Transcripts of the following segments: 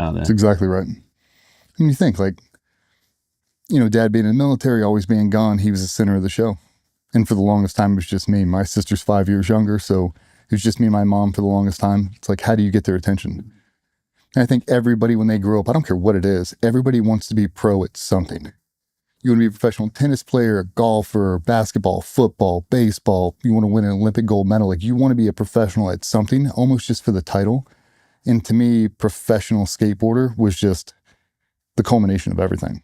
out there. That's exactly right. And you think, like, Dad being in the military, always being gone, he was the center of the show. And for the longest time, it was just me. My sister's 5 years younger, so it was just me and my mom for the longest time. It's like, how do you get their attention? And I think everybody, when they grow up, I don't care what it is, everybody wants to be pro at something. You want to be a professional tennis player, a golfer, basketball, football, baseball. You want to win an Olympic gold medal. Like, you want to be a professional at something, almost just for the title. And to me, professional skateboarder was just the culmination of everything.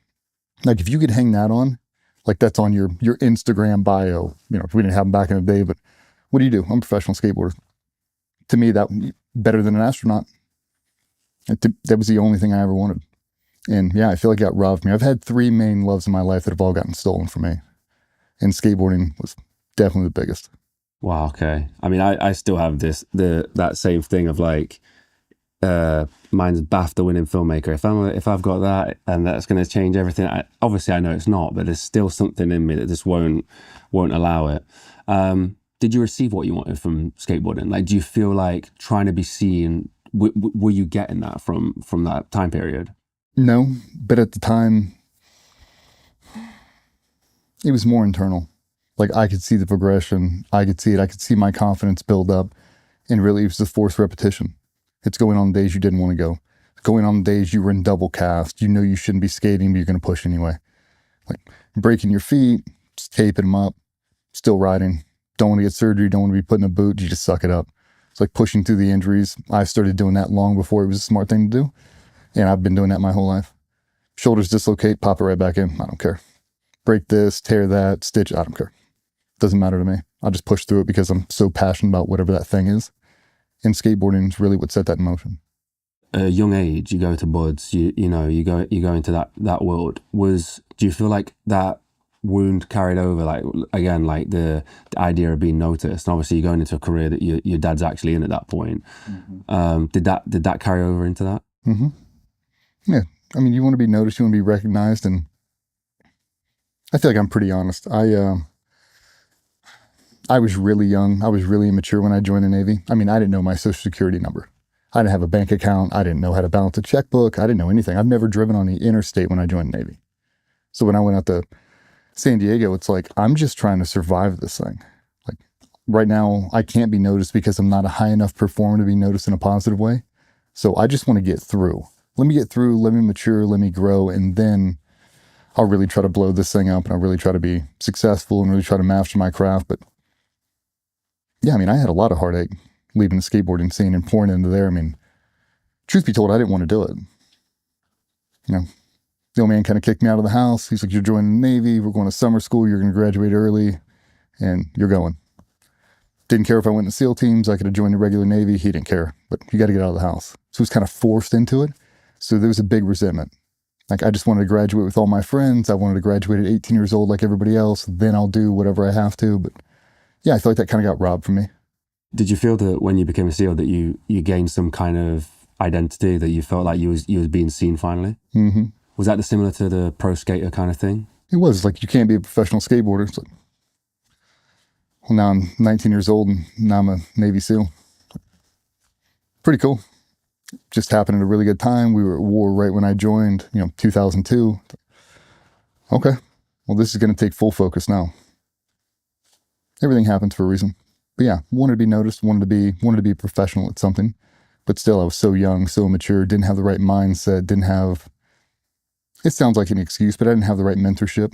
Like, if you could hang that on, like, that's on your Instagram bio. We didn't have them back in the day, but what do? I'm a professional skateboarder. To me, that better than an astronaut. That was the only thing I ever wanted. And yeah, I feel like it got robbed from me. I've had 3 main loves in my life that have all gotten stolen from me. And skateboarding was definitely the biggest. Wow, okay. I mean, I still have that same thing of like, mine's BAFTA winning filmmaker. If I've got that and that's going to change everything, obviously I know it's not, but there's still something in me that just won't allow it. Did you receive what you wanted from skateboarding? Like, do you feel like trying to be seen, were you getting that from that time period? No, but at the time, it was more internal. Like, I could see the progression. I could see it. I could see my confidence build up. And really, it was the forced repetition. It's going on days you didn't want to go. Going on days you were in double cast. You know you shouldn't be skating, but you're going to push anyway. Like, breaking your feet, just taping them up, still riding. Don't want to get surgery. Don't want to be put in a boot. You just suck it up. It's like pushing through the injuries. I started doing that long before it was a smart thing to do. And I've been doing that my whole life. Shoulders dislocate, pop it right back in. I don't care. Break this, tear that, stitch. I don't care. Doesn't matter to me. I'll just push through it because I'm so passionate about whatever that thing is. And skateboarding is really what set that in motion. At a young age, you go to buds, you go into that world. Do you feel like that wound carried over, like, again, like the idea of being noticed? And obviously you're going into a career that your dad's actually in at that point. Mm-hmm. Did that carry over into that? Mm-hmm. Yeah. I mean, you want to be noticed, you want to be recognized, and I feel like I'm pretty honest. I was really young. I was really immature when I joined the Navy. I mean, I didn't know my social security number. I didn't have a bank account. I didn't know how to balance a checkbook. I didn't know anything. I've never driven on the interstate when I joined the Navy. So when I went out to San Diego, it's like, I'm just trying to survive this thing. Like, right now, I can't be noticed because I'm not a high enough performer to be noticed in a positive way. So I just want to get through. Let me get through, let me mature, let me grow, and then I'll really try to blow this thing up, and I'll really try to be successful and really try to master my craft. But yeah, I mean, I had a lot of heartache leaving the skateboarding scene and pouring into there. I mean, truth be told, I didn't want to do it. The old man kind of kicked me out of the house. He's like, you're joining the Navy, we're going to summer school, you're going to graduate early, and you're going. Didn't care if I went to SEAL teams, I could have joined the regular Navy, he didn't care, but you got to get out of the house. So it was kind of forced into it. So there was a big resentment. Like, I just wanted to graduate with all my friends. I wanted to graduate at 18 years old like everybody else. Then I'll do whatever I have to. But yeah, I feel like that kind of got robbed from me. Did you feel that when you became a SEAL that you gained some kind of identity, that you felt like you was being seen finally? Mm-hmm. Was that similar to the pro skater kind of thing? It was. Like, you can't be a professional skateboarder. It's like, well, now I'm 19 years old and now I'm a Navy SEAL. Pretty cool. Just happened at a really good time. We were at war right when I joined, 2002. Okay, well, this is going to take full focus now. Everything happens for a reason. But yeah, wanted to be noticed, wanted to be a professional at something. But still, I was so young, so immature, didn't have the right mindset, it sounds like an excuse, but I didn't have the right mentorship,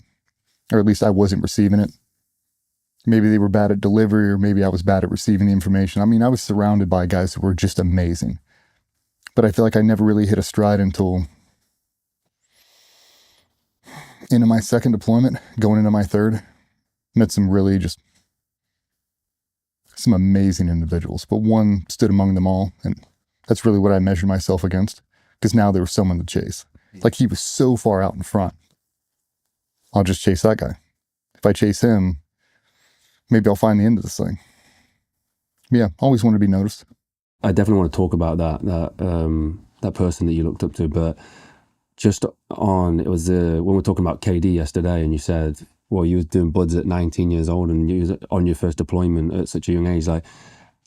or at least I wasn't receiving it. Maybe they were bad at delivery, or maybe I was bad at receiving the information. I mean, I was surrounded by guys who were just amazing. But I feel like I never really hit a stride until into my second deployment, going into my third. Met some amazing individuals, but one stood among them all. And that's really what I measured myself against, because now there was someone to chase. Like, he was so far out in front. I'll just chase that guy. If I chase him, maybe I'll find the end of this thing. Yeah, always want to be noticed. I definitely want to talk about that person that you looked up to, but just on, it was when we were talking about KD yesterday, and you said, well, you was doing buds at 19 years old and you was on your first deployment at such a young age. Like,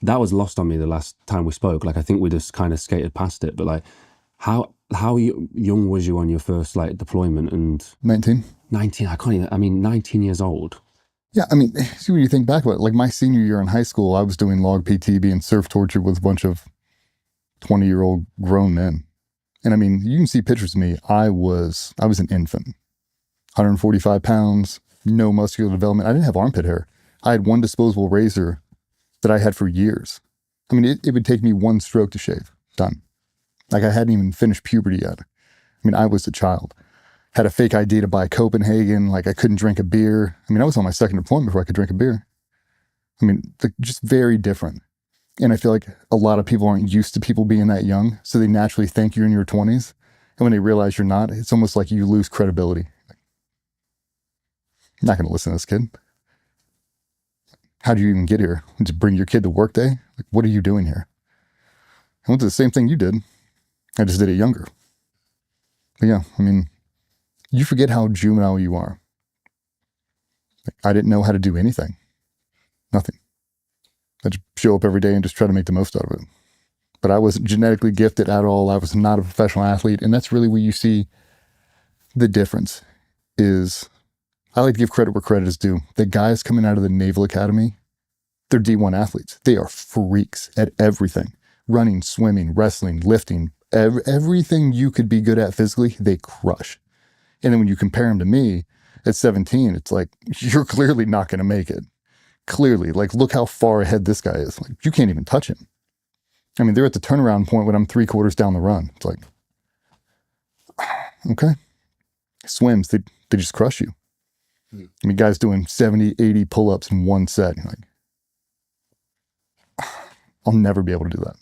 that was lost on me the last time we spoke. Like, I think we just kind of skated past it, but like, how how young was you on your first like deployment? And 19. 19, I can't even, I mean, 19 years old. Yeah, I mean, see, when you think back about it, like my senior year in high school, I was doing log PT, being surf tortured with a bunch of 20-year-old grown men. And I mean, you can see pictures of me. I was an infant, 145 pounds, no muscular development. I didn't have armpit hair. I had one disposable razor that I had for years. I mean, it would take me one stroke to shave. Done. Like I hadn't even finished puberty yet. I mean, I was a child. Had a fake ID to buy Copenhagen. Like I couldn't drink a beer. I mean, I was on my second deployment before I could drink a beer. I mean, just very different. And I feel like a lot of people aren't used to people being that young. So they naturally think you're in your 20s. And when they realize you're not, it's almost like you lose credibility. Like, I'm not going to listen to this kid. How did you even get here? Just bring your kid to work day? Like, what are you doing here? I went to the same thing you did. I just did it younger. But yeah, I mean, you forget how juvenile you are. Like, I didn't know how to do anything. Nothing. I just show up every day and just try to make the most out of it. But I wasn't genetically gifted at all. I was not a professional athlete. And that's really where you see the difference is, I like to give credit where credit is due. The guys coming out of the Naval Academy, they're D1 athletes. They are freaks at everything. Running, swimming, wrestling, lifting, everything you could be good at physically, they crush. And then when you compare them to me at 17, it's like, you're clearly not going to make it. Clearly, like, look how far ahead this guy is. Like, you can't even touch him. I mean, they're at the turnaround point when I'm 3/4 down the run. It's like, okay. Swims, they just crush you. I mean, guys doing 70, 80 pull-ups in one set. You're like, I'll never be able to do that.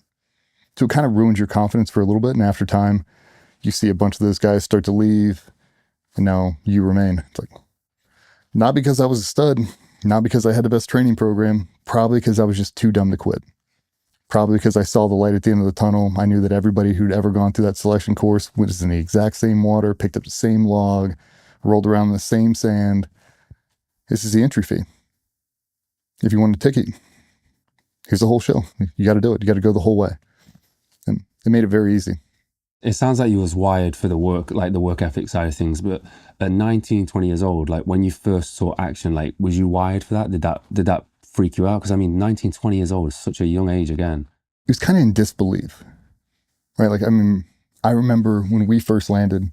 So it kind of ruins your confidence for a little bit. And after time, you see a bunch of those guys start to leave, and now you remain. It's like, not because I was a stud, not because I had the best training program, probably because I was just too dumb to quit. Probably because I saw the light at the end of the tunnel. I knew that everybody who'd ever gone through that selection course was in the exact same water, picked up the same log, rolled around in the same sand. This is the entry fee. If you want a ticket, here's the whole show. You got to do it. You got to go the whole way. And it made it very easy. It sounds like you was wired for the work, like the work ethic side of things. But at 19, 20 years old, like when you first saw action, like was you wired for that? Did that freak you out? Because I mean, 19, 20 years old is such a young age again. It was kind of in disbelief, right? Like, I mean, I remember when we first landed,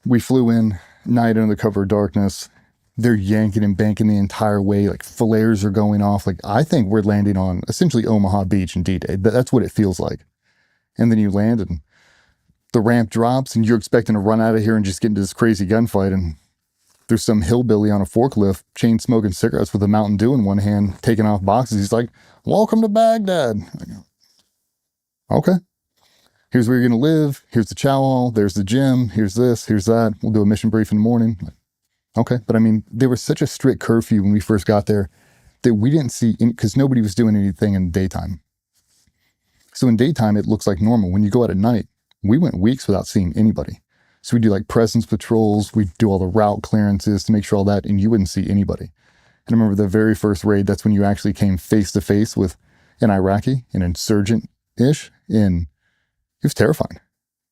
we flew in night under the cover of darkness. They're yanking and banking the entire way. Like flares are going off. Like, I think we're landing on essentially Omaha Beach in D-Day. That's what it feels like. And then you land and the ramp drops and you're expecting to run out of here and just get into this crazy gunfight. And there's some hillbilly on a forklift, chain smoking cigarettes with a Mountain Dew in one hand, taking off boxes. He's like, "Welcome to Baghdad." I go, okay. Here's where you're going to live. Here's the chow hall. There's the gym. Here's this. Here's that. We'll do a mission brief in the morning. Like, okay. But I mean, there was such a strict curfew when we first got there that we didn't see, because nobody was doing anything in the daytime. So in daytime, it looks like normal. When you go out at night, we went weeks without seeing anybody. So we do like presence patrols. We do all the route clearances to make sure all that, and you wouldn't see anybody. And I remember the very first raid, that's when you actually came face to face with an Iraqi, an insurgent-ish, and it was terrifying.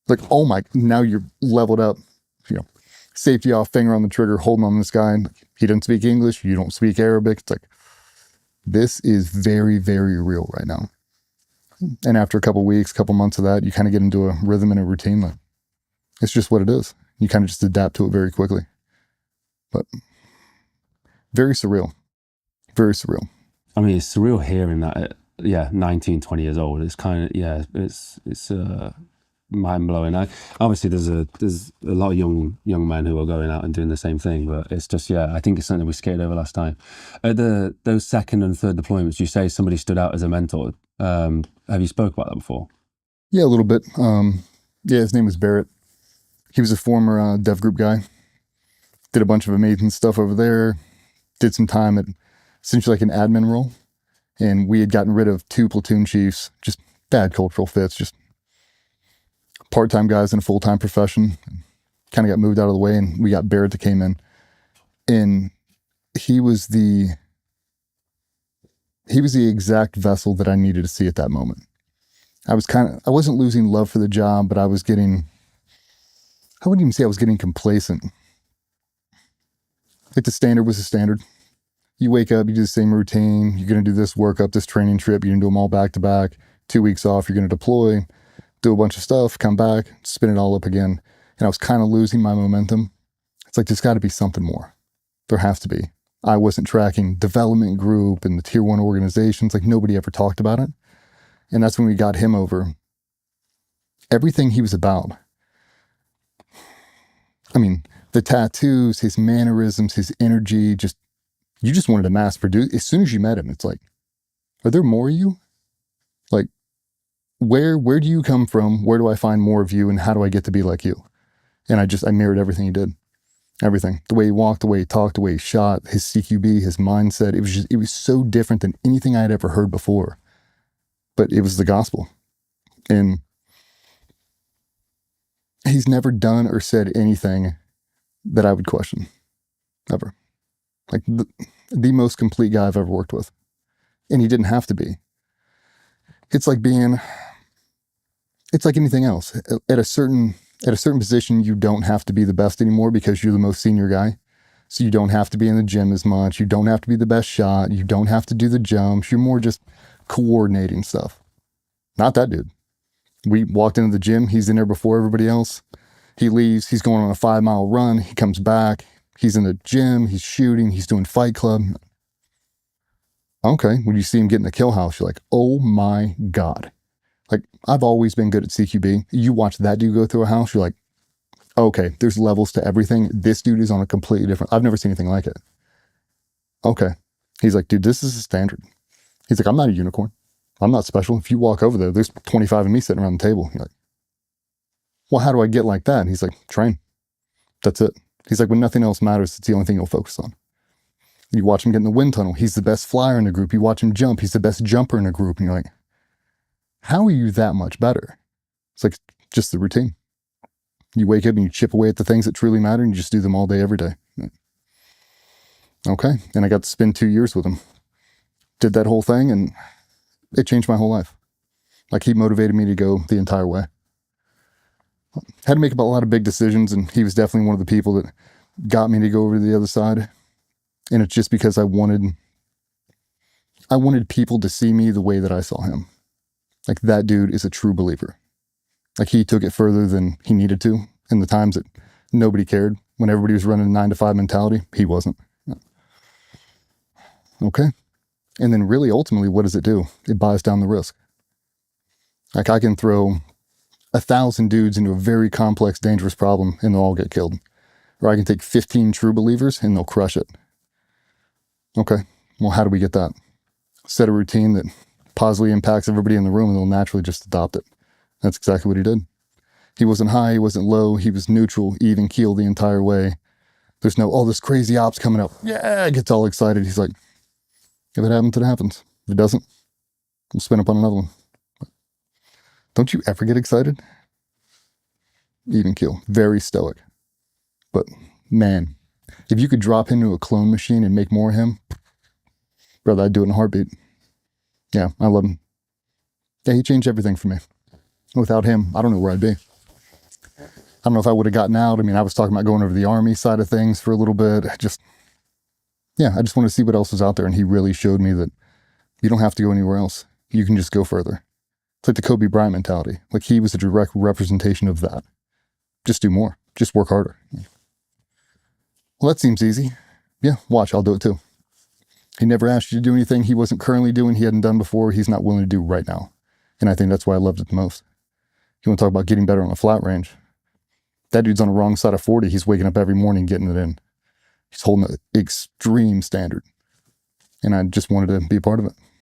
Like, oh my, now you're leveled up, you know, safety off, finger on the trigger, holding on this guy. And he doesn't speak English. You don't speak Arabic. It's like, this is very, very real right now. And after a couple weeks, couple months of that, you kind of get into a rhythm and a routine. Like, it's just what it is. You kind of just adapt to it very quickly. But very surreal. Very surreal. I mean, it's surreal hearing that at, 19, 20 years old. It's kind of, it's mind blowing. Obviously there's a lot of young men who are going out and doing the same thing, but it's just, I think it's something we skated over last time. At those second and third deployments, you say somebody stood out as a mentor. Have you spoke about that before? Yeah, a little bit. His name was Barrett. He was a former dev group guy. Did a bunch of amazing stuff over there. Did some time at essentially like an admin role. And we had gotten rid of 2 platoon chiefs, just bad cultural fits, just part-time guys in a full-time profession. Kind of got moved out of the way, and we got Barrett that came in. And he was the exact vessel that I needed to see at that moment. I wasn't losing love for the job, but I wouldn't even say I was getting complacent. Like the standard was the standard. You wake up, you do the same routine. You're going to do this workup, this training trip. You're going to do them all back to back. 2 weeks off, you're going to deploy, do a bunch of stuff, come back, spin it all up again. And I was kind of losing my momentum. It's like, there's got to be something more. There has to be. I wasn't tracking development group and the tier 1 organizations. Like, nobody ever talked about it. And that's when we got him over. Everything he was about. I mean, the tattoos, his mannerisms, his energy, you just wanted to mass produce. As soon as you met him, it's like, are there more of you? Like, where do you come from? Where do I find more of you? And how do I get to be like you? And I mirrored everything he did. Everything. The way he walked, the way he talked, the way he shot, his CQB, his mindset. It was so different than anything I had ever heard before. But it was the gospel. And he's never done or said anything that I would question. Ever. Like the most complete guy I've ever worked with. And he didn't have to be. It's like anything else. At a certain position, you don't have to be the best anymore because you're the most senior guy. So you don't have to be in the gym as much. You don't have to be the best shot. You don't have to do the jumps. You're more just coordinating stuff. Not that dude. We walked into the gym. He's in there before everybody else. He leaves. He's going on a 5-mile run. He comes back. He's in the gym. He's shooting. He's doing Fight Club. Okay. When you see him get in the kill house, you're like, oh my God. Like, I've always been good at CQB. You watch that dude go through a house, you're like, okay, there's levels to everything. This dude is on a completely different, I've never seen anything like it. Okay. He's like, dude, this is a standard. He's like, I'm not a unicorn. I'm not special. If you walk over there, there's 25 of me sitting around the table. You're like, well, how do I get like that? And he's like, train. That's it. He's like, when nothing else matters, it's the only thing you'll focus on. You watch him get in the wind tunnel. He's the best flyer in the group. You watch him jump. He's the best jumper in the group. And you're like, how are you that much better? It's like just the routine. You wake up and you chip away at the things that truly matter and you just do them all day, every day. Okay. And I got to spend 2 years with him. Did that whole thing and it changed my whole life. Like, he motivated me to go the entire way. Had to make a lot of big decisions, and he was definitely one of the people that got me to go over to the other side. And it's just because I wanted people to see me the way that I saw him. Like, that dude is a true believer. Like, he took it further than he needed to in the times that nobody cared. When everybody was running a 9-to-5 mentality, he wasn't. Okay. And then really, ultimately, what does it do? It buys down the risk. Like, I can throw 1,000 dudes into a very complex, dangerous problem and they'll all get killed. Or I can take 15 true believers and they'll crush it. Okay. Well, how do we get that? Set a routine that positively impacts everybody in the room and they'll naturally just adopt it. That's exactly what he did. He wasn't high, he wasn't low, he was neutral, even keel the entire way. There's no, oh, this crazy ops coming up. Yeah, gets all excited. He's like, if it happens, it happens. If it doesn't, we'll spin up on another one. Don't you ever get excited? Even keel. Very stoic. But man, if you could drop him into a clone machine and make more of him, brother, I'd do it in a heartbeat. Yeah, I love him. Yeah, he changed everything for me. Without him, I don't know where I'd be. I don't know if I would have gotten out. I mean, I was talking about going over to the Army side of things for a little bit. I just wanted to see what else was out there. And he really showed me that you don't have to go anywhere else. You can just go further. It's like the Kobe Bryant mentality. Like, he was a direct representation of that. Just do more. Just work harder. Well, that seems easy. Yeah, watch, I'll do it too. He never asked you to do anything he wasn't currently doing, he hadn't done before, he's not willing to do right now. And I think that's why I loved it the most. You want to talk about getting better on a flat range? That dude's on the wrong side of 40. He's waking up every morning getting it in. He's holding an extreme standard. And I just wanted to be a part of it.